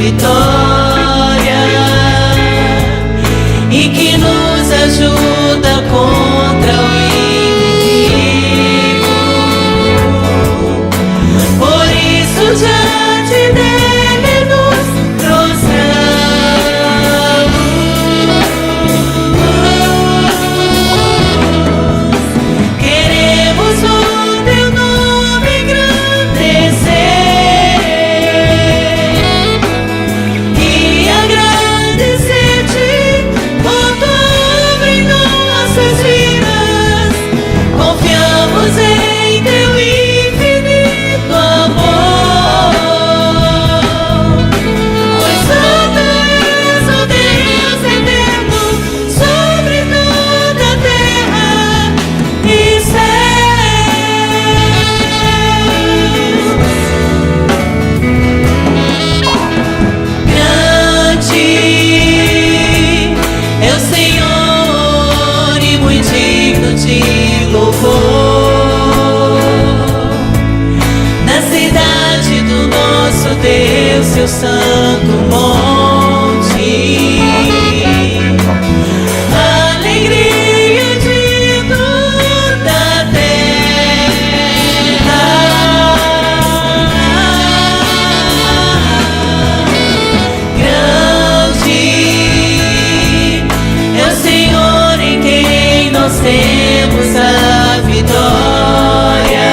vitória e que nos ajuda contra o inimigo. Por isso diante dele nos prostramos, queremos o teu nome engrandecer e agradecer-te por tua obra em nossas vidas. Confiamos em teu infinito amor, pois santo és o Deus eterno sobre toda a terra e céus. Grande é o Senhor e muito digno de louvor. Na cidade do nosso Deus, seu santo monte, alegria de toda a terra. Grande é o Senhor em quem nós temos a vitória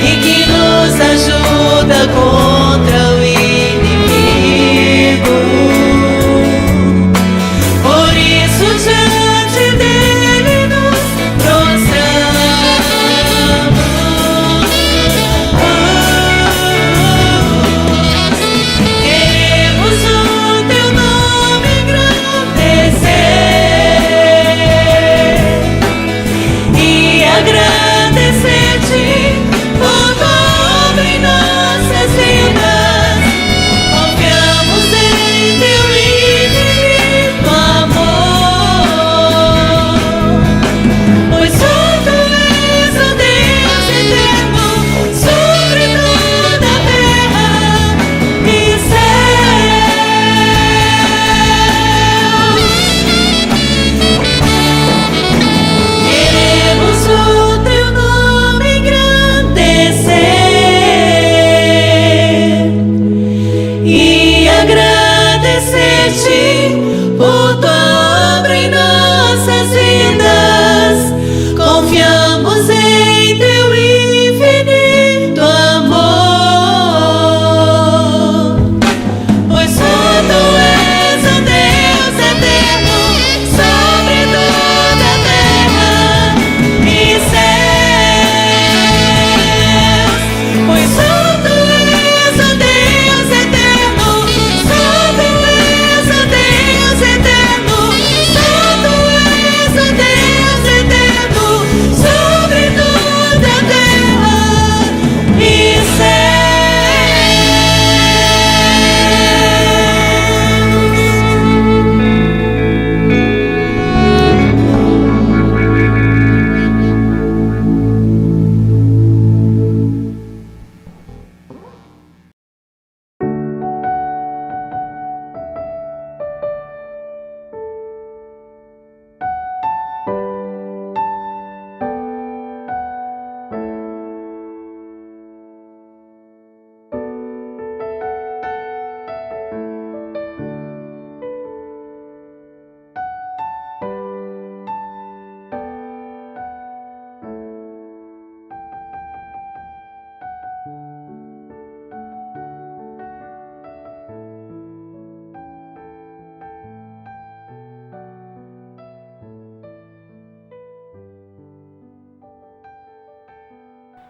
e que nos ajuda contra o inimigo. Por isso diante dele nos prostramos, queremos o teu nome engrandecer e agradecer-te por tua obra em nossas vidas. Confiamos em teu infinito amor, pois santo és o Deus eterno sobre toda a terra e céus. Queremos o teu nome engrandecer e agradecer-te por tua obra em nossas vidas. Confiamos em teu infinito amor, pois santo és o Deus eterno sobre toda a terra e céus. Pois santo és o Deus eterno, santo és o Deus eterno, santo és o Deus eterno sobre toda a terra e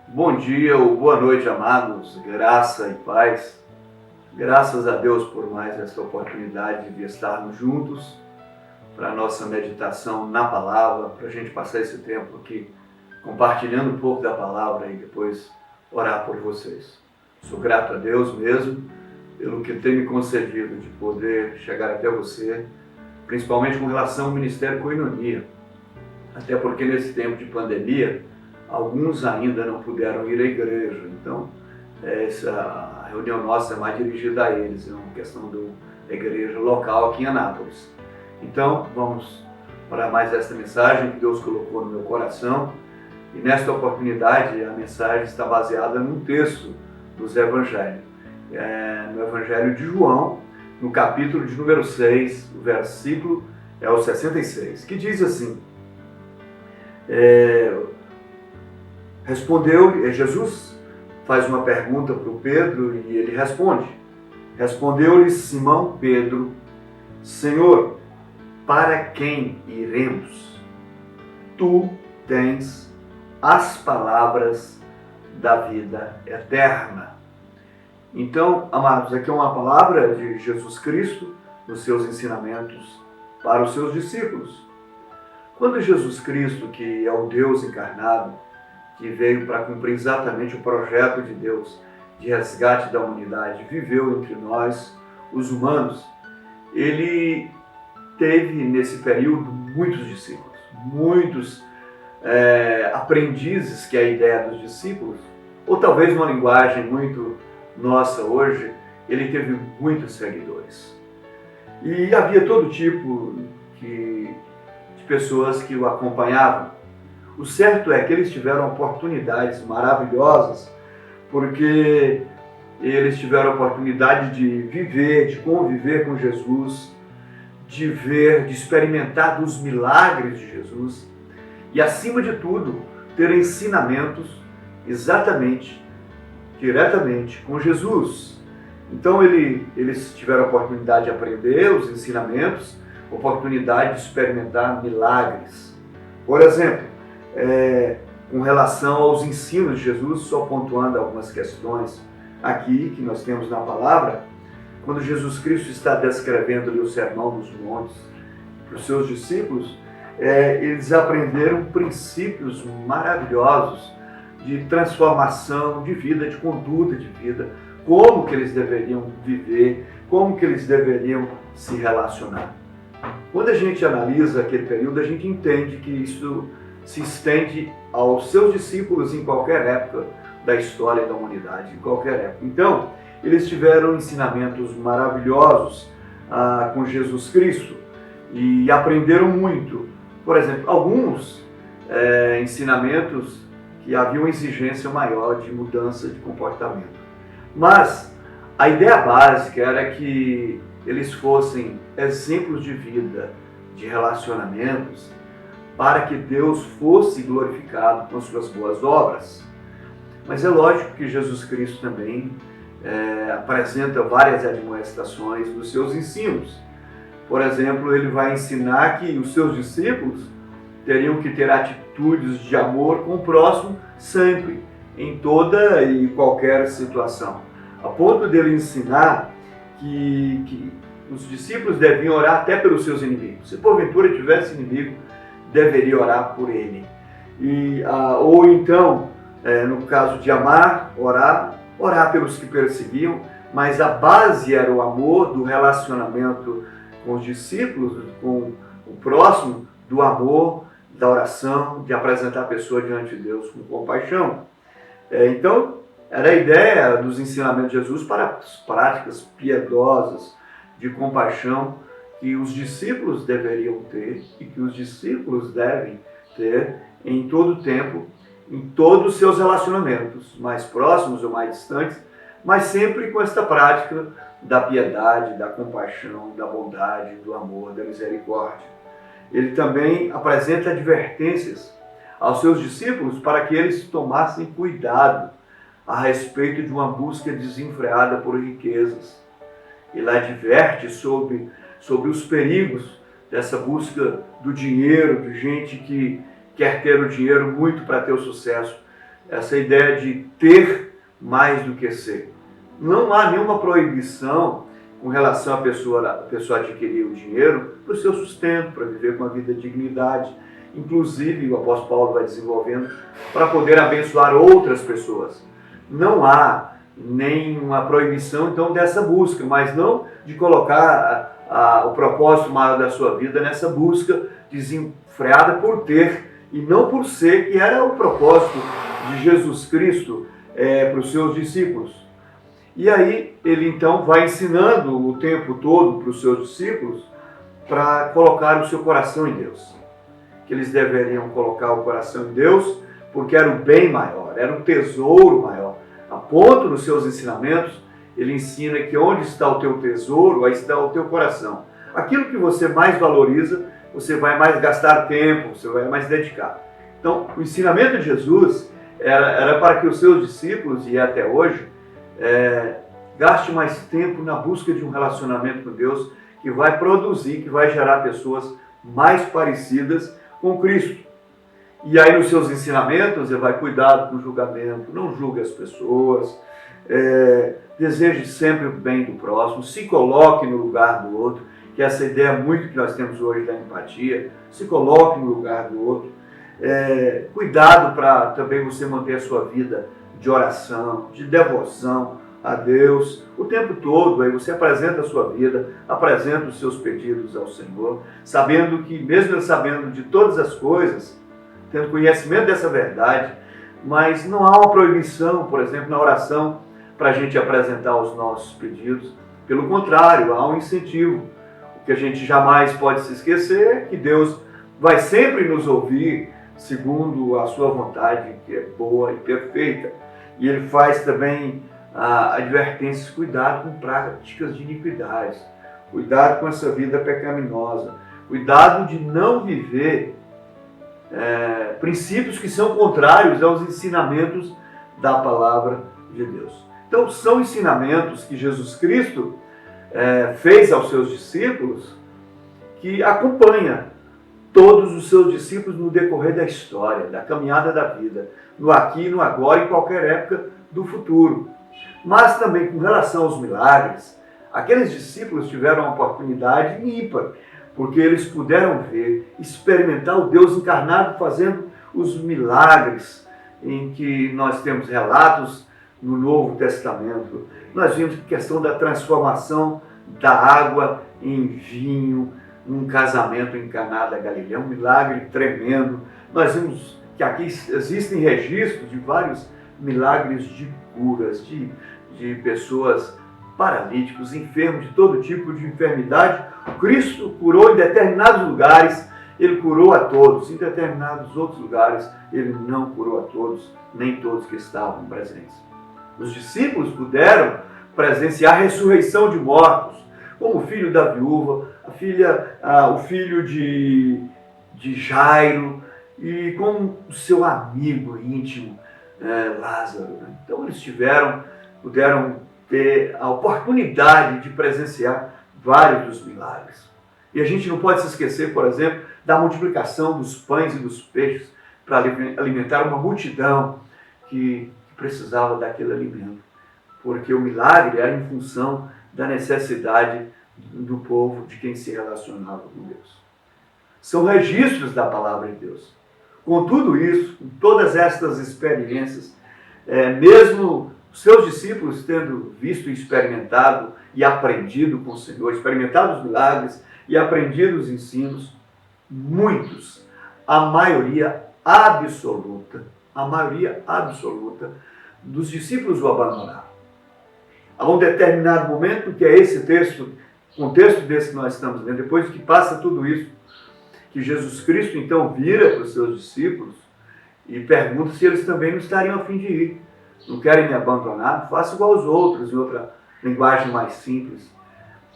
Bom dia ou boa noite, amados, graça e paz. Graças a Deus por mais esta oportunidade de estarmos juntos para a nossa meditação na palavra, para a gente passar esse tempo aqui compartilhando um pouco da palavra e depois orar por vocês. Sou grato a Deus mesmo pelo que tem me concedido de poder chegar até você, principalmente com relação ao Ministério Koinonia. Até porque nesse tempo de pandemia, alguns ainda não puderam ir à igreja. Então, essa A reunião nossa é mais dirigida a eles, é uma questão da igreja local aqui em Anápolis. Então, vamos para mais esta mensagem que Deus colocou no meu coração. E nesta oportunidade, a mensagem está baseada num texto dos Evangelhos. No Evangelho de João, no capítulo de número 6, o versículo é o 66, que diz assim: Jesus faz uma pergunta para o Pedro e ele responde. Respondeu-lhe Simão Pedro: Senhor, para quem iremos? Tu tens as palavras da vida eterna. Então, amados, aqui é uma palavra de Jesus Cristo nos seus ensinamentos para os seus discípulos. Quando Jesus Cristo, que é o Deus encarnado, que veio para cumprir exatamente o projeto de Deus de resgate da humanidade, viveu entre nós, os humanos, ele teve nesse período muitos discípulos, muitos aprendizes, que é a ideia dos discípulos, ou talvez numa linguagem muito nossa hoje, ele teve muitos seguidores. E havia todo tipo de pessoas que o acompanhavam. O certo é que eles tiveram oportunidades maravilhosas, porque eles tiveram a oportunidade de viver, de conviver com Jesus, de ver, de experimentar dos milagres de Jesus e, acima de tudo, ter ensinamentos exatamente, diretamente com Jesus. Então eles tiveram a oportunidade de aprender os ensinamentos, oportunidade de experimentar milagres. Por exemplo, com relação aos ensinos de Jesus, só pontuando algumas questões aqui que nós temos na palavra, quando Jesus Cristo está descrevendo o Sermão dos Montes para os seus discípulos, eles aprenderam princípios maravilhosos de transformação de vida, de conduta de vida, como que eles deveriam viver, como que eles deveriam se relacionar. Quando a gente analisa aquele período, a gente entende que isso se estende aos seus discípulos em qualquer época da história da humanidade, em qualquer época. Então, eles tiveram ensinamentos maravilhosos com Jesus Cristo e aprenderam muito. Por exemplo, alguns ensinamentos que havia uma exigência maior de mudança de comportamento. Mas a ideia básica era que eles fossem exemplos de vida, de relacionamentos, para que Deus fosse glorificado com suas boas obras. Mas é lógico que Jesus Cristo também apresenta várias admoestações dos seus ensinos. Por exemplo, ele vai ensinar que os seus discípulos teriam que ter atitudes de amor com o próximo sempre, em toda e qualquer situação. A ponto dele ensinar que os discípulos deviam orar até pelos seus inimigos. Se porventura tivesse inimigo, deveria orar por ele. Ou então, no caso de amar, orar pelos que perseguiam, mas a base era o amor do relacionamento com os discípulos, com o próximo, do amor, da oração, de apresentar a pessoa diante de Deus com compaixão. Então, era a ideia dos ensinamentos de Jesus para as práticas piedosas de compaixão que os discípulos deveriam ter e que os discípulos devem ter em todo o tempo, em todos os seus relacionamentos, mais próximos ou mais distantes, mas sempre com esta prática da piedade, da compaixão, da bondade, do amor, da misericórdia. Ele também apresenta advertências aos seus discípulos para que eles tomassem cuidado a respeito de uma busca desenfreada por riquezas. Ele adverte sobre os perigos dessa busca do dinheiro, de gente que quer ter o dinheiro muito para ter o sucesso. Essa ideia de ter mais do que ser. Não há nenhuma proibição com relação à pessoa adquirir o dinheiro para o seu sustento, para viver com a vida de dignidade. Inclusive, o apóstolo Paulo vai desenvolvendo para poder abençoar outras pessoas. Não há nenhuma proibição, então, dessa busca, mas não de colocar o propósito maior da sua vida nessa busca desenfreada por ter e não por ser, que era o propósito de Jesus Cristo para os seus discípulos. E aí ele então vai ensinando o tempo todo para os seus discípulos para colocar o seu coração em Deus. Que eles deveriam colocar o coração em Deus porque era o bem maior, era o tesouro maior. A ponto nos seus ensinamentos, ele ensina que onde está o teu tesouro, aí está o teu coração. Aquilo que você mais valoriza, você vai mais gastar tempo, você vai mais dedicar. Então, o ensinamento de Jesus era para que os seus discípulos, e até hoje, gaste mais tempo na busca de um relacionamento com Deus que vai produzir, que vai gerar pessoas mais parecidas com Cristo. E aí nos seus ensinamentos ele vai cuidar do julgamento, não julgue as pessoas, deseje sempre o bem do próximo, se coloque no lugar do outro, que essa ideia muito que nós temos hoje da empatia, se coloque no lugar do outro. Cuidado para também você manter a sua vida de oração, de devoção a Deus, o tempo todo. Aí você apresenta a sua vida, apresenta os seus pedidos ao Senhor, sabendo que, mesmo ele sabendo de todas as coisas, tendo conhecimento dessa verdade, mas não há uma proibição, por exemplo, na oração, para a gente apresentar os nossos pedidos. Pelo contrário, há um incentivo. O que a gente jamais pode se esquecer é que Deus vai sempre nos ouvir segundo a sua vontade, que é boa e perfeita. E ele faz também advertências: cuidado com práticas de iniquidades, cuidado com essa vida pecaminosa, cuidado de não viver princípios que são contrários aos ensinamentos da palavra de Deus. Então são ensinamentos que Jesus Cristo fez aos seus discípulos, que acompanha todos os seus discípulos no decorrer da história, da caminhada da vida, no aqui, no agora, em qualquer época do futuro. Mas também com relação aos milagres, aqueles discípulos tiveram uma oportunidade ímpar, porque eles puderam ver, experimentar o Deus encarnado fazendo os milagres em que nós temos relatos no Novo Testamento. Nós vimos a questão da transformação da água em vinho, num casamento em Caná da Galileia, um milagre tremendo. Nós vimos que aqui existem registros de vários milagres de curas, de pessoas paralíticos, enfermos de todo tipo de enfermidade. Cristo curou em determinados lugares, ele curou a todos. Em determinados outros lugares, ele não curou a todos, nem todos que estavam presentes. Os discípulos puderam presenciar a ressurreição de mortos, como o filho da viúva, o filho de Jairo, e com o seu amigo íntimo, Lázaro. Então eles puderam ter a oportunidade de presenciar vários dos milagres. E a gente não pode se esquecer, por exemplo, da multiplicação dos pães e dos peixes para alimentar uma multidão que precisava daquele alimento. Porque o milagre era em função da necessidade do povo, de quem se relacionava com Deus. São registros da palavra de Deus. Com tudo isso, com todas estas experiências, mesmo seus discípulos tendo visto e experimentado e aprendido com o Senhor, experimentado os milagres e aprendido os ensinos, muitos, a maioria absoluta dos discípulos o abandonaram. Há um determinado momento, que é esse texto, o texto desse que nós estamos lendo, depois que passa tudo isso, que Jesus Cristo então vira para os seus discípulos e pergunta se eles também não estariam a fim de ir. Não querem me abandonar? Faça igual aos outros, em outra linguagem mais simples.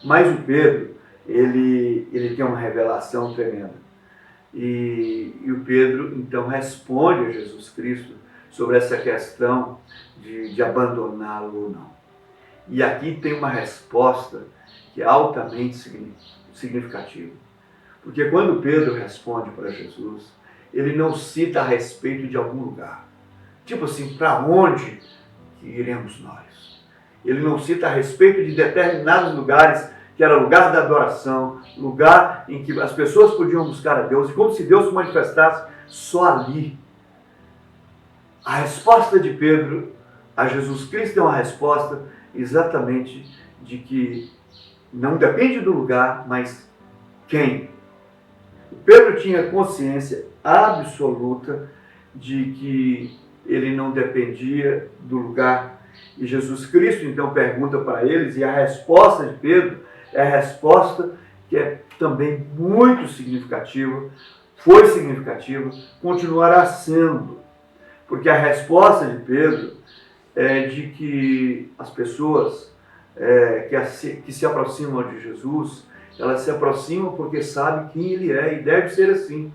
Mas o Pedro, ele tem uma revelação tremenda. E o Pedro então responde a Jesus Cristo sobre essa questão de abandoná-lo ou não. E aqui tem uma resposta que é altamente significativa. Porque quando Pedro responde para Jesus, ele não cita a respeito de algum lugar. Tipo assim, para onde que iremos nós? Ele não cita a respeito de determinados lugares, que era lugar da adoração, lugar em que as pessoas podiam buscar a Deus, e como se Deus se manifestasse só ali. A resposta de Pedro a Jesus Cristo é uma resposta exatamente de que não depende do lugar, mas quem? Pedro tinha consciência absoluta de que ele não dependia do lugar E Jesus Cristo então pergunta para eles, e a resposta de Pedro é a resposta que é também muito significativa, foi significativa, continuará sendo. Porque a resposta de Pedro é de que as pessoas que se aproximam de Jesus, elas se aproximam porque sabem quem Ele é, e deve ser assim.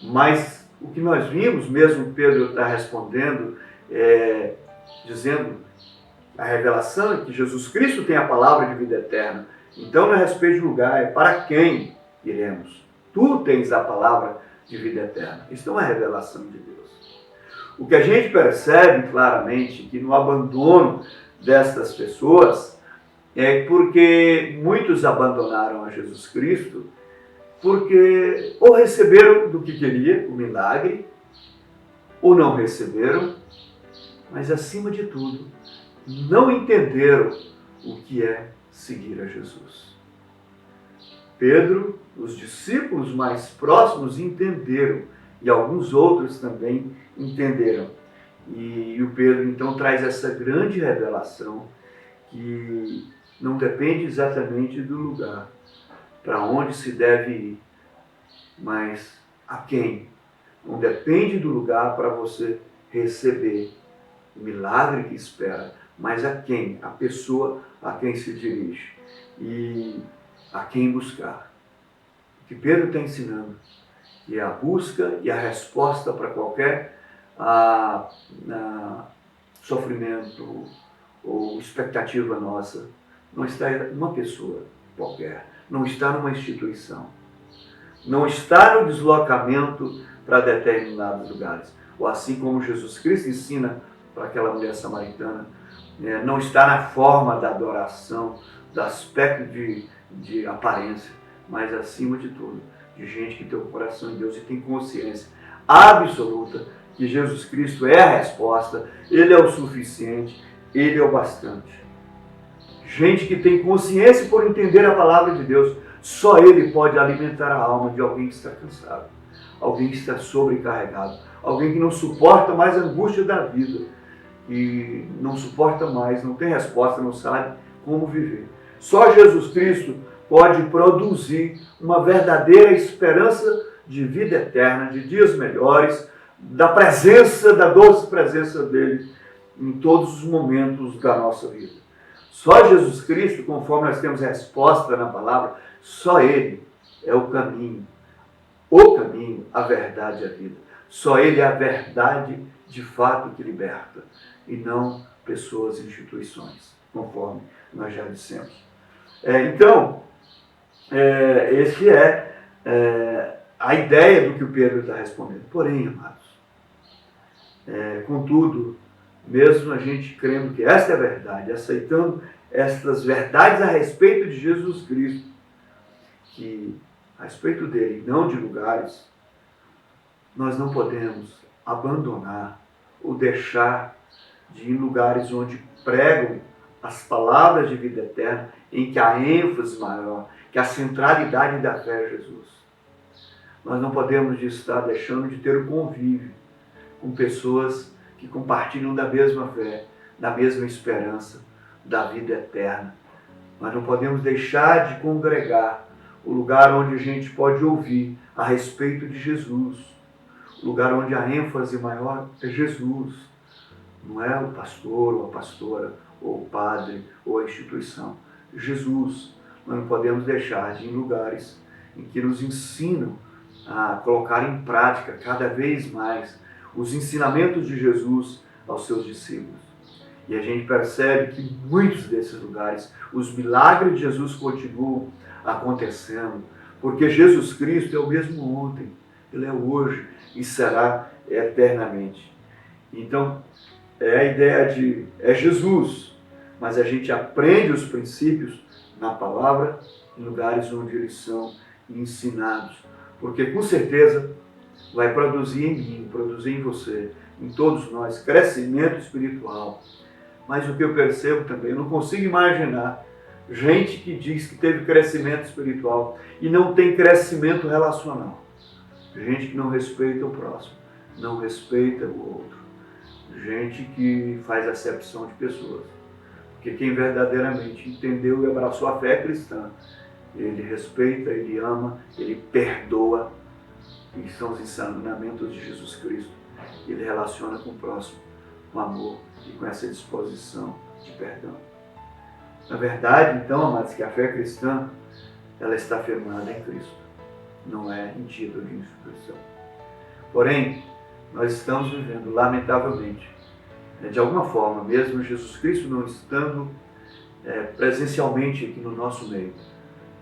Mas o que nós vimos, mesmo Pedro está respondendo, dizendo a revelação é que Jesus Cristo tem a palavra de vida eterna. Então não é a respeito de lugar, é para quem iremos. Tu tens a palavra de vida eterna. Isso é uma revelação de Deus. O que a gente percebe claramente que no abandono destas pessoas é porque muitos abandonaram a Jesus Cristo porque ou receberam do que queria, o milagre, ou não receberam, mas acima de tudo, não entenderam o que é seguir a Jesus. Pedro, os discípulos mais próximos entenderam, e alguns outros também entenderam. E o Pedro então traz essa grande revelação que não depende exatamente do lugar, para onde se deve ir, mas a quem. Não depende do lugar para você receber o milagre que espera, mas a quem, a pessoa a quem se dirige e a quem buscar. O que Pedro está ensinando, que é a busca e a resposta para qualquer sofrimento ou expectativa nossa, não está numa pessoa qualquer, não está numa instituição, não está no deslocamento para determinados lugares, ou assim como Jesus Cristo ensina para aquela mulher samaritana, não está na forma da adoração, do aspecto de aparência, mas acima de tudo, de gente que tem o coração em Deus e tem consciência absoluta que Jesus Cristo é a resposta, Ele é o suficiente, Ele é o bastante. Gente que tem consciência por entender a palavra de Deus, só Ele pode alimentar a alma de alguém que está cansado, alguém que está sobrecarregado, alguém que não suporta mais a angústia da vida, que não suporta mais, não tem resposta, não sabe como viver. Só Jesus Cristo pode produzir uma verdadeira esperança de vida eterna, de dias melhores, da doce presença dele em todos os momentos da nossa vida. Só Jesus Cristo, conforme nós temos resposta na palavra, só Ele é o caminho, a verdade e a vida. Só Ele é a verdade de fato que liberta, e não pessoas e instituições, conforme nós já dissemos. Esse é a ideia do que o Pedro está respondendo. Porém, amados, contudo, mesmo a gente crendo que essa é a verdade, aceitando estas verdades a respeito de Jesus Cristo, que a respeito dele, não de lugares, nós não podemos abandonar ou deixar de ir em lugares onde pregam as palavras de vida eterna, em que a ênfase maior, que a centralidade da fé é Jesus. Nós não podemos estar deixando de ter o convívio com pessoas que compartilham da mesma fé, da mesma esperança, da vida eterna. Nós não podemos deixar de congregar o lugar onde a gente pode ouvir a respeito de Jesus, o lugar onde a ênfase maior é Jesus, não é o pastor ou a pastora, ou o padre, ou a instituição. Jesus. Nós não podemos deixar de ir em lugares em que nos ensinam a colocar em prática cada vez mais os ensinamentos de Jesus aos seus discípulos. E a gente percebe que em muitos desses lugares os milagres de Jesus continuam acontecendo, porque Jesus Cristo é o mesmo ontem, Ele é hoje e será eternamente. Então, a ideia é Jesus, mas a gente aprende os princípios na palavra em lugares onde eles são ensinados, porque com certeza vai produzir em mim, produzir em você, em todos nós, crescimento espiritual. Mas o que eu percebo também, eu não consigo imaginar gente que diz que teve crescimento espiritual e não tem crescimento relacional. Gente que não respeita o próximo, não respeita o outro, gente que faz acepção de pessoas. Porque quem verdadeiramente entendeu e abraçou a fé cristã, ele respeita, ele ama, ele perdoa, e são os ensinamentos de Jesus Cristo. Ele relaciona com o próximo, com amor e com essa disposição de perdão. Na verdade, então, amados, que a fé cristã, ela está firmada em Cristo, não é em título de instituição. Porém, nós estamos vivendo, lamentavelmente, de alguma forma, mesmo Jesus Cristo não estando presencialmente aqui no nosso meio,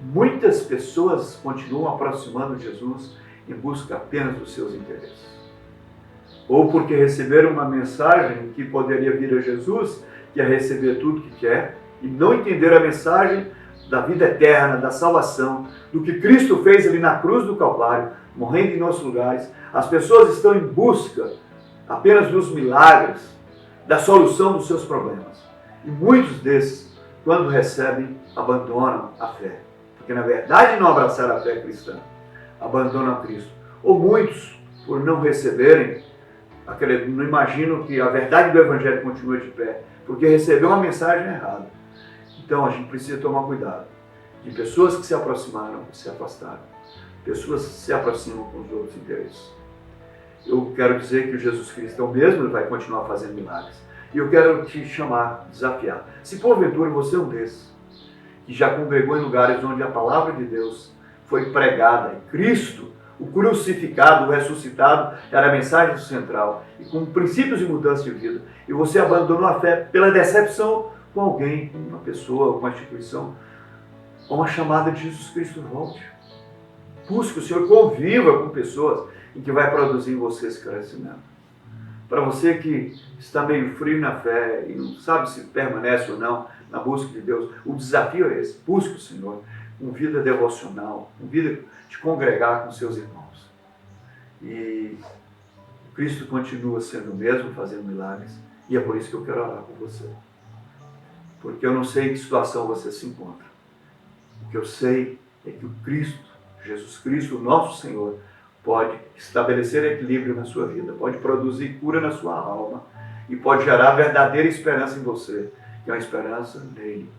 muitas pessoas continuam aproximando de Jesus em busca apenas dos seus interesses. Ou porque receberam uma mensagem que poderia vir a Jesus, que é receber tudo que quer, e não entender a mensagem da vida eterna, da salvação, do que Cristo fez ali na cruz do Calvário, morrendo em nossos lugares. As pessoas estão em busca apenas dos milagres, da solução dos seus problemas. E muitos desses, quando recebem, abandonam a fé. Porque na verdade não abraçaram a fé cristã, abandonam a Cristo. Ou muitos, por não receberem, não imaginam que a verdade do Evangelho continua de pé, porque recebeu uma mensagem errada. Então a gente precisa tomar cuidado de pessoas que se aproximaram e se afastaram. Pessoas que se aproximam com os outros interesses. Eu quero dizer que o Jesus Cristo é o mesmo, ele vai continuar fazendo milagres. E eu quero te chamar, desafiar. Se porventura você é um desses, que já congregou em lugares onde a palavra de Deus foi pregada, e Cristo, o crucificado, o ressuscitado, era a mensagem central, e com princípios de mudança de vida, e você abandonou a fé pela decepção com alguém, com uma pessoa, com uma instituição, com uma chamada de Jesus Cristo, volte. Busque o Senhor, conviva com pessoas em que vai produzir em você esse crescimento. Para você que está meio frio na fé e não sabe se permanece ou não na busca de Deus, o desafio é esse: busque o Senhor com vida devocional, com vida de congregar com seus irmãos. E Cristo continua sendo o mesmo, fazendo milagres, e é por isso que eu quero orar por você. Porque eu não sei em que situação você se encontra. O que eu sei é que o Cristo, Jesus Cristo, o nosso Senhor, pode estabelecer equilíbrio na sua vida, pode produzir cura na sua alma e pode gerar verdadeira esperança em você, que é uma esperança nele,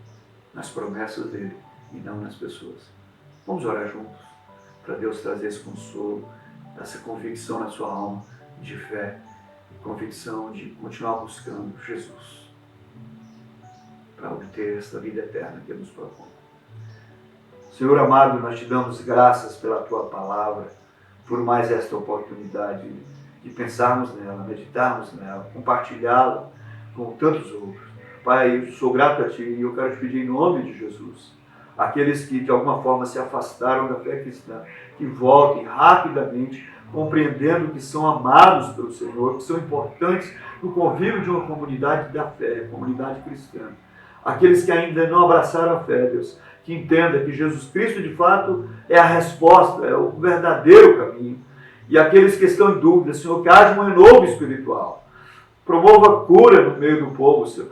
nas promessas dele e não nas pessoas. Vamos orar juntos para Deus trazer esse consolo, essa convicção na sua alma de fé e convicção de continuar buscando Jesus para obter esta vida eterna que Ele nos propõe. Senhor amado, nós te damos graças pela Tua palavra, por mais esta oportunidade de pensarmos nela, meditarmos nela, compartilhá-la com tantos outros. Pai, eu sou grato a Ti e eu quero te pedir em nome de Jesus, aqueles que de alguma forma se afastaram da fé cristã, que voltem rapidamente, compreendendo que são amados pelo Senhor, que são importantes no convívio de uma comunidade da fé, comunidade cristã. Aqueles que ainda não abraçaram a fé, Deus, que entenda que Jesus Cristo de fato é a resposta, é o verdadeiro caminho. E aqueles que estão em dúvida, Senhor, que haja um renovo espiritual. Promova cura no meio do povo, Senhor.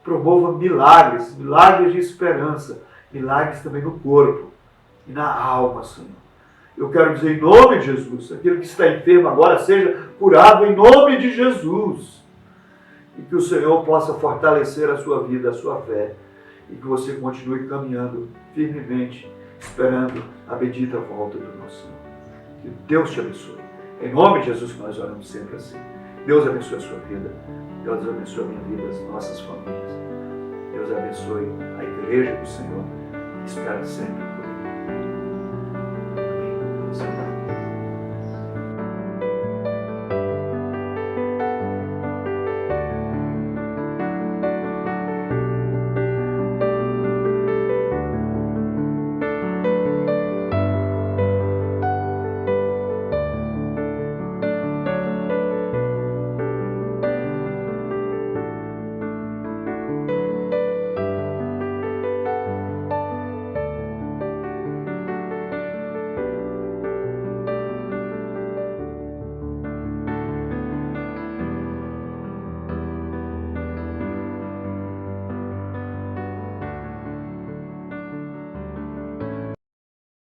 Promova milagres, milagres de esperança, milagres também no corpo e na alma, Senhor. Eu quero dizer em nome de Jesus, aquele que está enfermo agora seja curado em nome de Jesus. E que o Senhor possa fortalecer a sua vida, a sua fé. E que você continue caminhando firmemente, esperando a bendita volta do nosso Senhor. Que Deus te abençoe. Em nome de Jesus que nós oramos sempre assim. Deus abençoe a sua vida. Deus abençoe a minha vida, as nossas famílias. Deus abençoe a igreja do Senhor. Espera sempre por Ele. Amém.